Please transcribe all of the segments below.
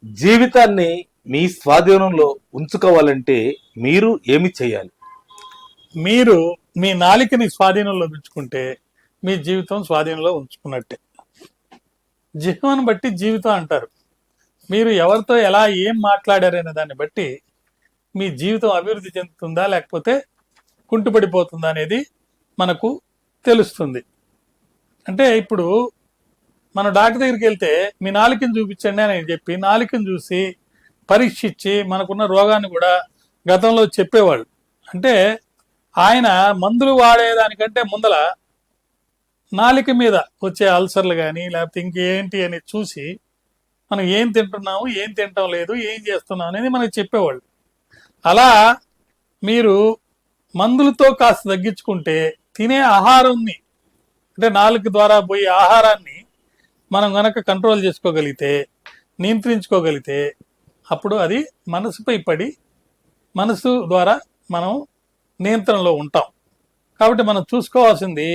జీవితాన్ని మీ స్వాధీనంలో ఉంచుకోవాలంటే మీరు ఏమి చేయాలి? మీరు మీ నాలికని స్వాధీనంలో ఉంచుకుంటే మీ జీవితం స్వాధీనంలో ఉంచుకున్నట్టే. జిహ్వను బట్టి జీవితం అంటారు. మీరు ఎవరితో ఎలా ఏం మాట్లాడారనే దాన్ని బట్టి మీ జీవితం అభివృద్ధి చెందుతుందా లేకపోతే కుంటుపడిపోతుందా అనేది మనకు తెలుస్తుంది. అంటే ఇప్పుడు మన డాక్టర్ దగ్గరికి వెళ్తే మీ నాలుకని చూపించండి అని చెప్పి నాలుకని చూసి పరీక్షించి మనకున్న రోగాన్ని కూడా గతంలో చెప్పేవాళ్ళు. అంటే ఆయన మందులు వాడేదానికంటే ముందల నాలిక మీద వచ్చే అల్సర్లు కానీ లేకపోతే ఇంకేంటి అని చూసి మనం ఏం తింటున్నాము, ఏం తింటాం లేదు, ఏం చేస్తున్నాం అనేది మనకి చెప్పేవాళ్ళు. అలా మీరు మందులతో కాస్త తగ్గించుకుంటే తినే ఆహారాన్ని అంటే నాలుక ద్వారా పోయే ఆహారాన్ని మనం గనక కంట్రోల్ చేసుకోగలిగితే, నియంత్రించుకోగలిగితే అప్పుడు అది మనసుపై పడి మనసు ద్వారా మనం నియంత్రణలో ఉంటాం. కాబట్టి మనం చూసుకోవాల్సింది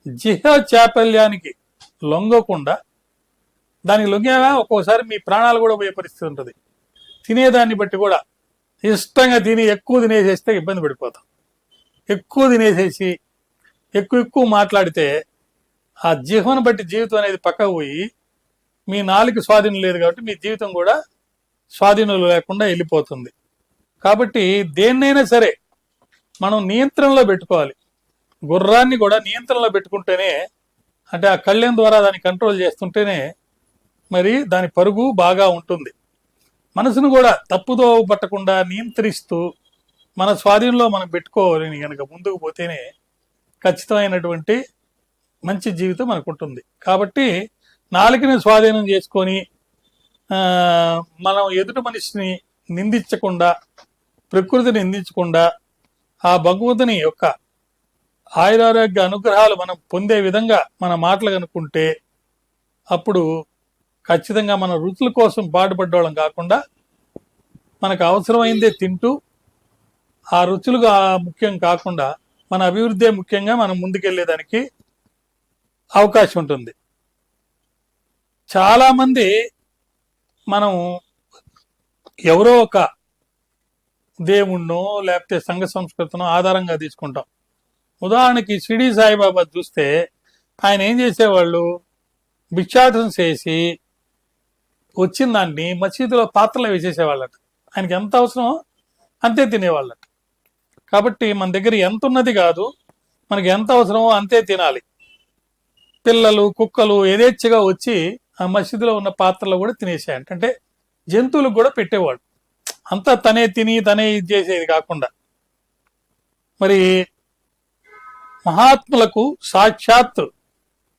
జిహ్వ చాపల్యానికి లొంగకుండా, దానికి లొంగావా ఒక్కోసారి మీ ప్రాణాలు కూడా పోయే పరిస్థితి ఉంటుంది. తినేదాన్ని బట్టి కూడా ఇష్టంగా తిని ఎక్కువ తినేసేస్తే ఇబ్బంది పడిపోతాం. ఎక్కువ తినేసేసి ఎక్కువ మాట్లాడితే ఆ జిహ్వను బట్టి జీవితం అనేది పక్కకు పోయి మీ నాలుగు స్వాధీనం లేదు కాబట్టి మీ జీవితం కూడా స్వాధీనంలో లేకుండా వెళ్ళిపోతుంది. కాబట్టి దేన్నైనా సరే మనం నియంత్రణలో పెట్టుకోవాలి. గుర్రాన్ని కూడా నియంత్రణలో పెట్టుకుంటేనే, అంటే ఆ కళ్యాణ్ ద్వారా దాన్ని కంట్రోల్ చేస్తుంటేనే మరి దాని పరుగు బాగా ఉంటుంది. మనసును కూడా తప్పుదో పట్టకుండా నియంత్రిస్తూ మన స్వాధీనంలో మనం పెట్టుకోవాలని కనుక ముందుకు పోతేనే ఖచ్చితమైనటువంటి మంచి జీవితం మనకు ఉంటుంది. కాబట్టి నాలుకని స్వాధీనం చేసుకొని మనం ఎదుటి మనిషిని నిందించకుండా, ప్రకృతిని నిందించకుండా ఆ భగవంతుని యొక్క ఆయురారోగ్య అనుగ్రహాలు మనం పొందే విధంగా మన మాటలు కనుక్కుంటే అప్పుడు ఖచ్చితంగా మన రుచుల కోసం పాటుపడ్డోళ్ళం కాకుండా మనకు అవసరమైందే తింటూ ఆ రుచులుగా ముఖ్యం కాకుండా మన అభివృద్ధి ముఖ్యంగా మనం ముందుకెళ్లేదానికి అవకాశం ఉంటుంది. చాలామంది మనం ఎవరో ఒక దేవుణ్ణో లేకపోతే సంఘ సంస్కృతినో ఆధారంగా తీసుకుంటాం. ఉదాహరణకి షిరిడి సాయిబాబా చూస్తే ఆయన ఏం చేసేవాళ్ళు, భిక్షాటన చేసి వచ్చిన దాన్ని మసీదులో పాత్రలో వేసేసేవాళ్ళట. ఆయనకి ఎంత అవసరమో అంతే తినేవాళ్ళట. కాబట్టి మన దగ్గర ఎంత ఉన్నది కాదు, మనకి ఎంత అవసరమో అంతే తినాలి. పిల్లలు కుక్కలు యథేచ్ఛగా వచ్చి ఆ మసీదులో ఉన్న పాత్రలో కూడా తినేసాయంట. అంటే జంతువులకు కూడా పెట్టేవాడు. అంతా తనే తిని తనే ఇది చేసేది కాకుండా. మరి మహాత్ములకు సాక్షాత్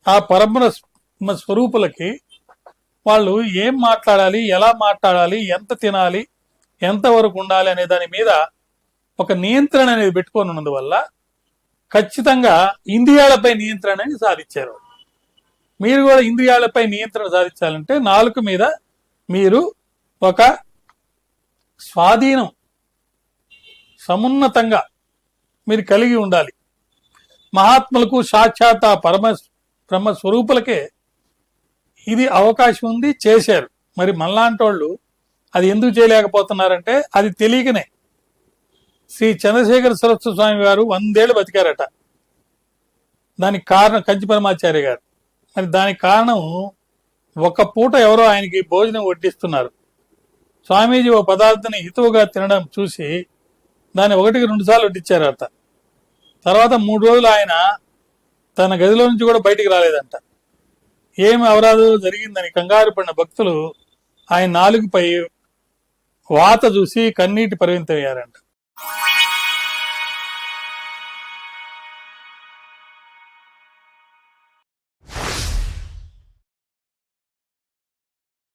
ఆ పరబ్రహ్మ స్వరూపులకి వాళ్ళు ఏం మాట్లాడాలి, ఎలా మాట్లాడాలి, ఎంత తినాలి, ఎంతవరకు ఉండాలి అనే దాని మీద ఒక నియంత్రణ అనేది పెట్టుకొని ఉన్నందువల్ల ఖచ్చితంగా ఇంద్రియాలపై నియంత్రణ అనేది సాధించారు. మీరు కూడా ఇంద్రియాలపై నియంత్రణ సాధించాలంటే నాలుక మీద మీరు ఒక స్వాధీనం సమున్నతంగా మీరు కలిగి ఉండాలి. మహాత్ములకు సాక్షాత్ ఆ బ్రహ్మ స్వరూపులకే ఇది అవకాశం ఉంది, చేశారు. మరి మనలాంటి వాళ్ళు అది ఎందుకు చేయలేకపోతున్నారంటే అది తెలియకనే. శ్రీ చంద్రశేఖర సరస్వతి స్వామి గారు 100 ఏళ్ళు బతికారట. దానికి కారణం కంచి పరమాచార్య గారు. మరి దానికి కారణం ఒక పూట ఎవరో ఆయనకి భోజనం వడ్డిస్తున్నారు. స్వామీజీ ఓ పదార్థాన్ని హితువుగా తినడం చూసి దాన్ని 1కి 2 సార్లు వడ్డించారట. తర్వాత 3 రోజులు ఆయన తన గదిలో నుంచి కూడా బయటికి రాలేదంట. ఏమి అవరాదు జరిగిందని కంగారు పడిన భక్తులు ఆయన నాలుగుపై వాత చూసి కన్నీటి పరిమితమయ్యారంట.